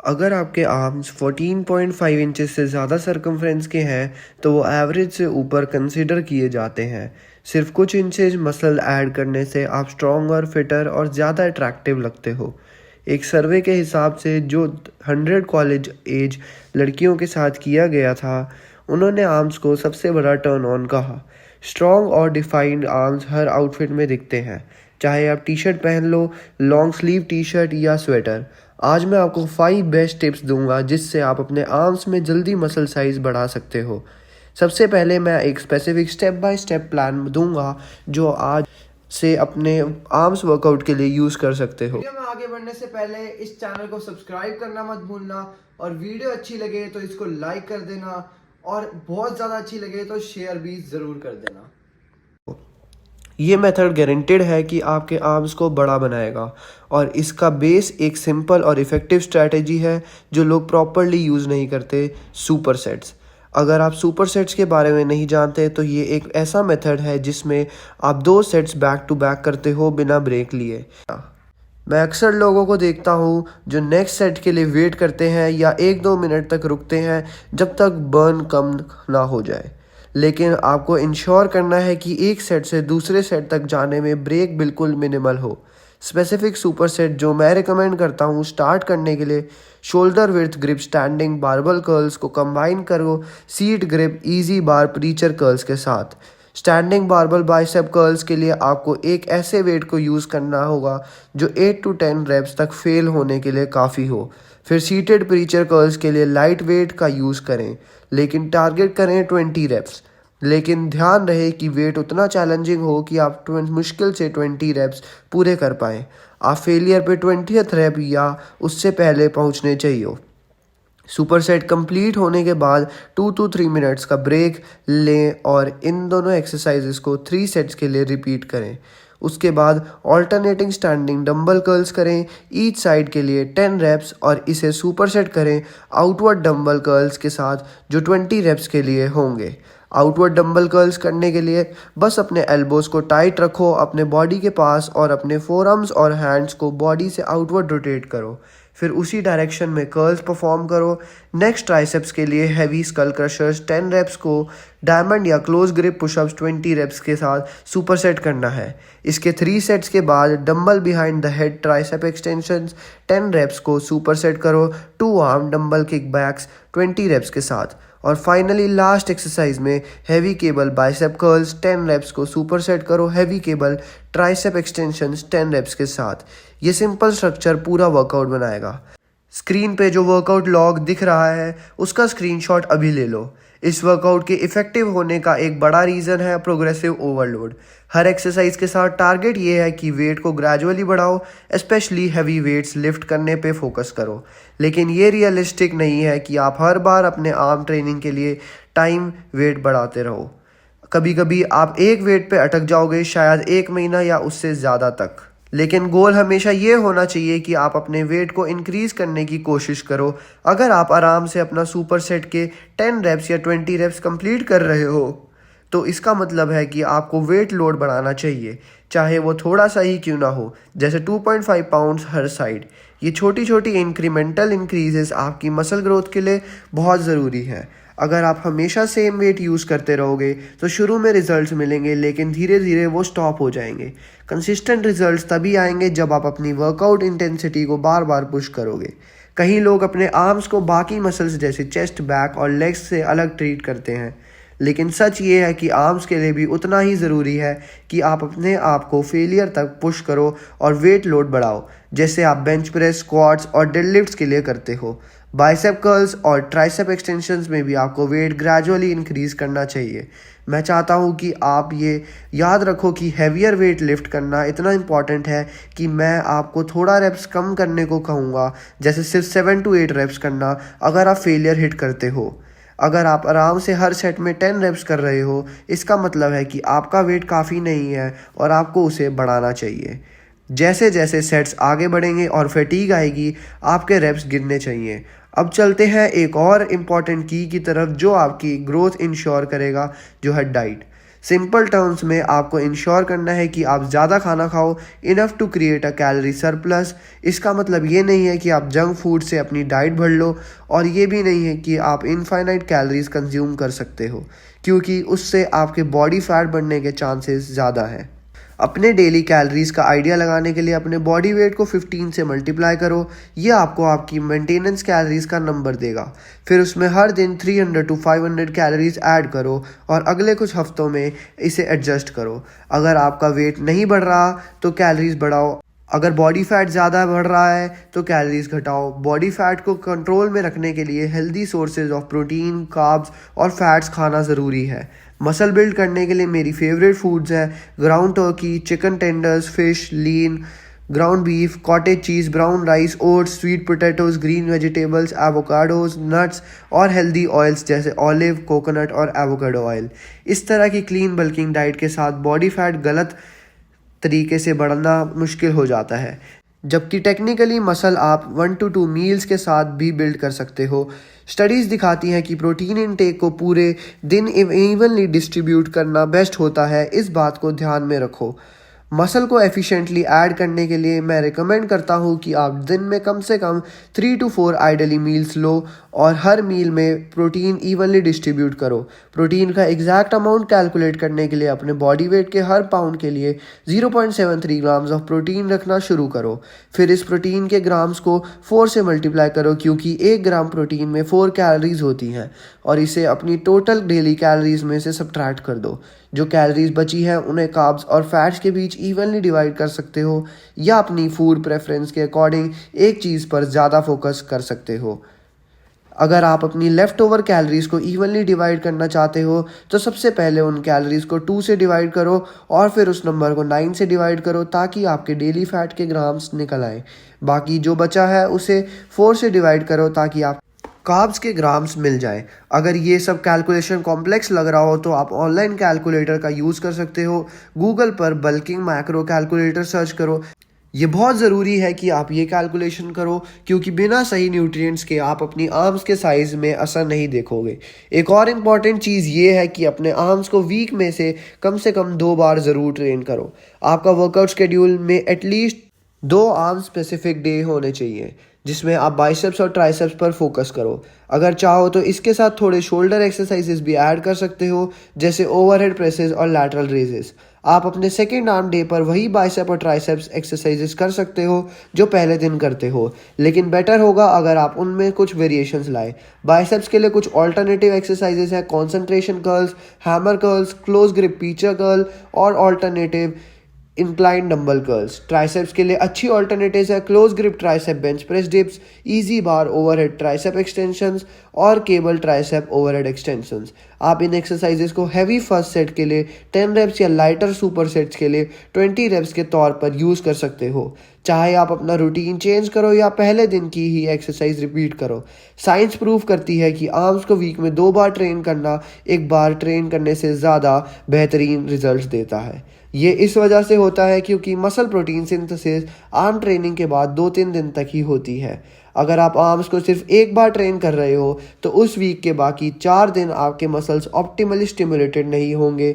अगर आपके arms 14.5 inches से ज़्यादा सरकमफ्रेंस के हैं तो वो एवरेज से ऊपर कंसिडर किए जाते हैं। सिर्फ कुछ इंचेस मसल ऐड करने से आप स्ट्रॉन्गर, फिटर और ज़्यादा अट्रैक्टिव लगते हो। एक सर्वे के हिसाब से जो 100 कॉलेज एज लड़कियों के साथ किया गया था, उन्होंने आर्म्स को सबसे बड़ा टर्न ऑन कहा। स्ट्रॉन्ग और डिफाइंड आर्म्स हर आउटफिट में दिखते हैं, चाहे आप टी शर्ट पहन लो, लॉन्ग स्लीव टी शर्ट या स्वेटर। आज मैं आपको 5 बेस्ट टिप्स दूंगा जिससे आप अपने आर्म्स में जल्दी मसल साइज बढ़ा सकते हो। सबसे पहले मैं एक specific step by step plan दूंगा जो आज से अपने आर्म्स वर्कआउट के लिए यूज़ कर सकते हो। वीडियो में आगे बढ़ने से पहले इस चैनल को सब्सक्राइब करना मत भूलना, और वीडियो अच्छी लगे तो इसको लाइक कर देना, और बहुत ज़्यादा अच्छी लगे तो शेयर भी ज़रूर कर देना। ये मेथड गारंटेड है कि आपके आर्म्स को बड़ा बनाएगा और इसका बेस एक सिंपल और इफ़ेक्टिव स्ट्रैटेजी है जो लोग प्रॉपरली यूज़ नहीं करते, सुपर सेट्स। अगर आप सुपर सेट्स के बारे में नहीं जानते तो ये एक ऐसा मेथड है जिसमें आप 2 सेट्स बैक टू बैक करते हो बिना ब्रेक लिए। मैं अक्सर लोगों को देखता हूँ जो नेक्स्ट सेट के लिए वेट करते हैं या 1-2 मिनट तक रुकते हैं जब तक बर्न कम ना हो जाए। लेकिन आपको इंश्योर करना है कि एक सेट से दूसरे सेट तक जाने में ब्रेक बिल्कुल मिनिमल हो। स्पेसिफिक सुपर सेट जो मैं रिकमेंड करता हूँ स्टार्ट करने के लिए, shoulder width grip standing barbell curls को कंबाइन करो सीट ग्रिप इजी बार प्रीचर कर्ल्स के साथ। स्टैंडिंग बारबल बाइसेप कर्ल्स के लिए आपको एक ऐसे वेट को यूज़ करना होगा जो 8 to 10 रेप्स तक फेल होने के लिए काफ़ी हो। फिर सीटेड प्रीचर कर्ल्स के लिए लाइट वेट का यूज़ करें, लेकिन टारगेट करें 20 रेप्स। लेकिन ध्यान रहे कि वेट उतना चैलेंजिंग हो कि आप मुश्किल से 20 रेप्स पूरे कर पाएँ। आप फेलियर पे 20th रेप या उससे पहले पहुंचने चाहिए। सुपर सेट कंप्लीट होने के बाद 2 to 3 मिनट्स का ब्रेक लें और इन दोनों एक्सरसाइजेस को 3 सेट्स के लिए रिपीट करें। उसके बाद ऑल्टरनेटिंग स्टैंडिंग डंबल कर्ल्स करें ईच साइड के लिए 10 रेप्स और इसे सुपर सेट करें आउटवर्ड डंबल कर्ल्स के साथ जो 20 रेप्स के लिए होंगे। आउटवर्ड डंबल कर्ल्स करने के लिए बस अपने एल्बोज को टाइट रखो अपने बॉडी के पास और अपने फोरआर्म्स और हैंड्स को बॉडी से आउटवर्ड रोटेट करो। फिर उसी डायरेक्शन में कर्ल्स परफॉर्म करो। नेक्स्ट ट्राइसेप्स के लिए हैवी स्कल क्रशर्स 10 रेप्स को डायमंड या क्लोज ग्रिप पुशअप्स 20 रेप्स के साथ सुपर सेट करना है। इसके 3 सेट्स के बाद dumbbell behind the head tricep extensions 10 reps को सुपर सेट करो 2 arm dumbbell kick backs 20 reps के साथ। और फाइनली लास्ट एक्सरसाइज में heavy cable bicep curls 10 reps को सुपर सेट करो heavy cable tricep extensions 10 reps के साथ। ये सिंपल स्ट्रक्चर पूरा वर्कआउट बनाएगा। स्क्रीन पे जो वर्कआउट लॉग दिख रहा है उसका स्क्रीनशॉट अभी ले लो। इस वर्कआउट के इफेक्टिव होने का एक बड़ा रीज़न है प्रोग्रेसिव ओवरलोड। हर एक्सरसाइज के साथ टारगेट ये है कि वेट को ग्रेजुअली बढ़ाओ, स्पेशली हैवी वेट्स लिफ्ट करने पे फोकस करो। लेकिन ये रियलिस्टिक नहीं है कि आप हर बार अपने आर्म ट्रेनिंग के लिए टाइम वेट बढ़ाते रहो। कभी कभी आप एक वेट पे अटक जाओगे, शायद 1 महीना या उससे ज़्यादा तक। लेकिन गोल हमेशा ये होना चाहिए कि आप अपने वेट को इंक्रीज करने की कोशिश करो। अगर आप आराम से अपना सुपर सेट के 10 रेप्स या 20 रेप्स कंप्लीट कर रहे हो तो इसका मतलब है कि आपको वेट लोड बढ़ाना चाहिए, चाहे वो थोड़ा सा ही क्यों ना हो, जैसे 2.5 पाउंड्स हर साइड। ये छोटी छोटी इंक्रीमेंटल इंक्रीजेस आपकी मसल ग्रोथ के लिए बहुत ज़रूरी है। अगर आप हमेशा सेम वेट यूज़ करते रहोगे तो शुरू में रिजल्ट्स मिलेंगे, लेकिन धीरे धीरे वो स्टॉप हो जाएंगे। कंसिस्टेंट रिजल्ट्स तभी आएंगे जब आप अपनी वर्कआउट इंटेंसिटी को बार बार पुश करोगे। कई लोग अपने आर्म्स को बाकी मसल्स जैसे चेस्ट, बैक और लेग्स से अलग ट्रीट करते हैं, लेकिन सच ये है कि आर्म्स के लिए भी उतना ही ज़रूरी है कि आप अपने आप को फेलियर तक पुश करो और वेट लोड बढ़ाओ, जैसे आप बेंच प्रेस, स्क्वाट्स और डेडलिफ्ट्स के लिए करते हो। बाइसेप कर्ल्स और ट्राइसेप एक्सटेंशंस में भी आपको वेट ग्रेजुअली इंक्रीज करना चाहिए। मैं चाहता हूँ कि आप ये याद रखो कि हैवियर वेट लिफ्ट करना इतना इम्पॉर्टेंट है कि मैं आपको थोड़ा रेप्स कम करने को कहूँगा, जैसे सिर्फ 7 to 8 रेप्स करना अगर आप फेलियर हिट करते हो। अगर आप आराम से हर सेट में 10 रेप्स कर रहे हो, इसका मतलब है कि आपका वेट काफ़ी नहीं है और आपको उसे बढ़ाना चाहिए। जैसे जैसे सेट्स आगे बढ़ेंगे और फैटीग आएगी, आपके रेप्स गिरने चाहिए। अब चलते हैं एक और इम्पॉर्टेंट की तरफ जो आपकी ग्रोथ इंश्योर करेगा, जो है डाइट। सिंपल टर्म्स में आपको इंश्योर करना है कि आप ज़्यादा खाना खाओ, enough to create a calorie surplus. इसका मतलब ये नहीं है कि आप जंक फूड से अपनी डाइट भर लो, और ये भी नहीं है कि आप इनफाइनाइट कैलोरीज कंज्यूम कर सकते हो, क्योंकि उससे आपके बॉडी फैट बढ़ने के चांसेस ज़्यादा है। अपने डेली कैलोरीज का आइडिया लगाने के लिए अपने बॉडी वेट को 15 से मल्टीप्लाई करो। ये आपको आपकी मेंटेनेंस कैलोरीज का नंबर देगा। फिर उसमें हर दिन 300 to 500 कैलोरीज ऐड करो और अगले कुछ हफ्तों में इसे एडजस्ट करो। अगर आपका वेट नहीं बढ़ रहा तो कैलोरीज बढ़ाओ, अगर बॉडी फैट ज़्यादा बढ़ रहा है तो कैलोरीज घटाओ। बॉडी फैट को कंट्रोल में रखने के लिए healthy sources of protein, carbs और फैट्स खाना ज़रूरी है। मसल बिल्ड करने के लिए मेरी फेवरेट फूड्स हैं ground turkey, chicken tenders, fish, lean, ground beef, cottage cheese, brown rice, oats, sweet potatoes, green vegetables, avocados, nuts और हेल्दी ऑयल्स जैसे ऑलिव, कोकोनट और एवोकाडो ऑयल। इस तरह की क्लीन बल्किंग डाइट के साथ बॉडी फैट गलत तरीके से बढ़ना मुश्किल हो जाता है, जबकि टेक्निकली मसल आप 1 to 2 मील्स के साथ भी बिल्ड कर सकते हो। स्टडीज़ दिखाती हैं कि प्रोटीन इनटेक को पूरे दिन इवनली डिस्ट्रीब्यूट करना बेस्ट होता है। इस बात को ध्यान में रखो। मसल को एफिशिएंटली ऐड करने के लिए मैं रिकमेंड करता हूँ कि आप दिन में कम से कम 3 to 4 आइडली मील्स लो और हर मील में प्रोटीन इवनली डिस्ट्रीब्यूट करो। प्रोटीन का एग्जैक्ट अमाउंट कैलकुलेट करने के लिए अपने बॉडी वेट के हर पाउंड के लिए 0.73 ग्राम्स ऑफ प्रोटीन रखना शुरू करो। फिर इस प्रोटीन के ग्राम्स को 4 से मल्टीप्लाई करो, क्योंकि 1 ग्राम प्रोटीन में 4 कैलोरीज होती हैं, और इसे अपनी टोटल डेली कैलोरीज में से सब्ट्रैक्ट कर दो। जो कैलोरीज बची हैं उन्हें कार्ब्स और फैट्स के बीच इवनली डिवाइड कर सकते हो, या अपनी फूड प्रेफरेंस के अकॉर्डिंग एक चीज़ पर ज़्यादा फोकस कर सकते हो। अगर आप अपनी लेफ़्ट ओवर कैलोरीज को इवनली डिवाइड करना चाहते हो तो सबसे पहले उन कैलोरीज को 2 से डिवाइड करो और फिर उस नंबर को 9 से डिवाइड करो, ताकि आपके डेली फैट के ग्राम्स निकल आए। बाकी जो बचा है उसे 4 से डिवाइड करो ताकि आप कार्ब्स के ग्राम्स मिल जाए। अगर ये सब कैलकुलेशन कॉम्प्लेक्स लग रहा हो तो आप ऑनलाइन कैलकुलेटर का यूज़ कर सकते हो। गूगल पर बल्किंग मैक्रो कैलकुलेटर सर्च करो। ये बहुत ज़रूरी है कि आप ये कैलकुलेशन करो, क्योंकि बिना सही न्यूट्रिएंट्स के आप अपनी आर्म्स के साइज़ में असर नहीं देखोगे। एक और इम्पॉर्टेंट चीज़ ये है कि अपने आर्म्स को वीक में से कम 2 बार ज़रूर ट्रेन करो। आपका वर्कआउट शेड्यूल में एटलीस्ट 2 आर्म स्पेसिफिक डे होने चाहिए जिसमें आप बाइसेप्स और ट्राइसेप्स पर फोकस करो। अगर चाहो तो इसके साथ थोड़े शोल्डर एक्सरसाइजेस भी ऐड कर सकते हो, जैसे ओवरहेड प्रेसेस और लैटरल रेजेस। आप अपने सेकेंड आर्म डे पर वही बाइसेप और ट्राइसेप्स एक्सरसाइजेस कर सकते हो जो पहले दिन करते हो, लेकिन बेटर होगा अगर आप उनमें कुछ वेरिएशंस लाए। बाइसेप्स के लिए कुछ ऑल्टरनेटिव एक्सरसाइजेस हैं concentration curls, hammer curls, close grip preacher curl और alternative incline dumbbell curls. Triceps के लिए अच्छी ऑल्टरनेटिव्स है close grip tricep bench press dips, easy bar overhead tricep extensions और केबल ट्राइसेप ओवरहेड एक्सटेंशंस। आप इन exercises को हैवी फर्स्ट सेट के लिए 10 रेप्स या लाइटर सुपर सेट्स के लिए 20 रेप्स के तौर पर यूज़ कर सकते हो। चाहे आप अपना रूटीन चेंज करो या पहले दिन की ही एक्सरसाइज रिपीट करो। साइंस प्रूव करती है कि आर्म्स को वीक में 2 बार ट्रेन करना एक बार ट्रेन करने से ज़्यादा बेहतरीन रिजल्ट्स देता है। ये इस वजह से होता है क्योंकि muscle protein synthesis arm training के बाद 2-3 दिन तक ही होती है। अगर आप आर्म्स को सिर्फ एक बार ट्रेन कर रहे हो तो उस वीक के बाकी 4 दिन आपके मसल्स ऑप्टिमली स्टिमुलेटेड नहीं होंगे।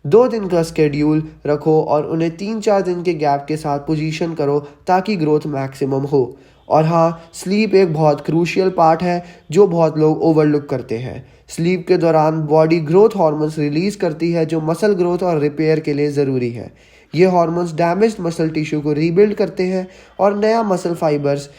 2 दिन का स्केड्यूल रखो और उन्हें 3-4 दिन के गैप के साथ पोजीशन करो ताकि ग्रोथ मैक्सिमम हो। और हाँ, स्लीप एक बहुत क्रूशियल पार्ट है जो बहुत लोग ओवरलुक करते हैं। स्लीप के दौरान बॉडी ग्रोथ हार्मोन्स रिलीज करती है जो मसल ग्रोथ और रिपेयर के लिए ज़रूरी है। ये हार्मोन्स डैमेज्ड मसल टिश्यू को रीबिल्ड करते हैं और नया मसल फाइबर्स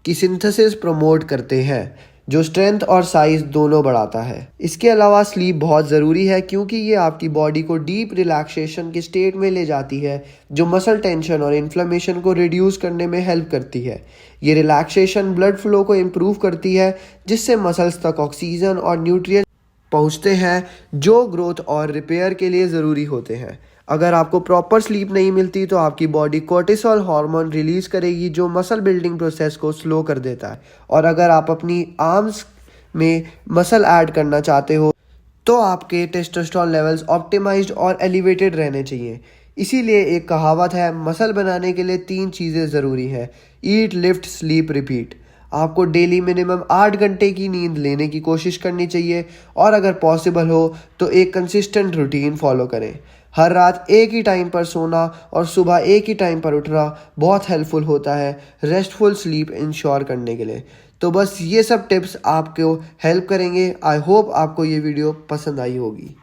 की सिंथेसिस प्रमोट करते हैं, जो स्ट्रेंथ और साइज दोनों बढ़ाता है। इसके अलावा स्लीप बहुत ज़रूरी है क्योंकि ये आपकी बॉडी को डीप रिलैक्सेशन के स्टेट में ले जाती है, जो मसल टेंशन और इन्फ्लेमेशन को रिड्यूस करने में हेल्प करती है। ये रिलैक्सेशन ब्लड फ्लो को इम्प्रूव करती है, जिससे मसल्स तक ऑक्सीजन और न्यूट्रिएंट पहुंचते हैं जो ग्रोथ और रिपेयर के लिए ज़रूरी होते हैं। अगर आपको प्रॉपर स्लीप नहीं मिलती तो आपकी बॉडी कोर्टिसोल हार्मोन रिलीज़ करेगी जो मसल बिल्डिंग प्रोसेस को स्लो कर देता है। और अगर आप अपनी आर्म्स में मसल ऐड करना चाहते हो तो आपके टेस्टोस्टेरोन लेवल्स ऑप्टिमाइज्ड और एलिवेटेड रहने चाहिए। इसीलिए एक कहावत है, मसल बनाने के लिए 3 चीज़ें ज़रूरी हैं: ईट, लिफ्ट, स्लीप, रिपीट। आपको डेली मिनिमम 8 घंटे की नींद लेने की कोशिश करनी चाहिए और अगर पॉसिबल हो तो एक कंसिस्टेंट रूटीन फॉलो करें। हर रात एक ही टाइम पर सोना और सुबह एक ही टाइम पर उठना बहुत हेल्पफुल होता है रेस्टफुल स्लीप इंश्योर करने के लिए। तो बस ये सब टिप्स आपको हेल्प करेंगे। आई होप आपको ये वीडियो पसंद आई होगी।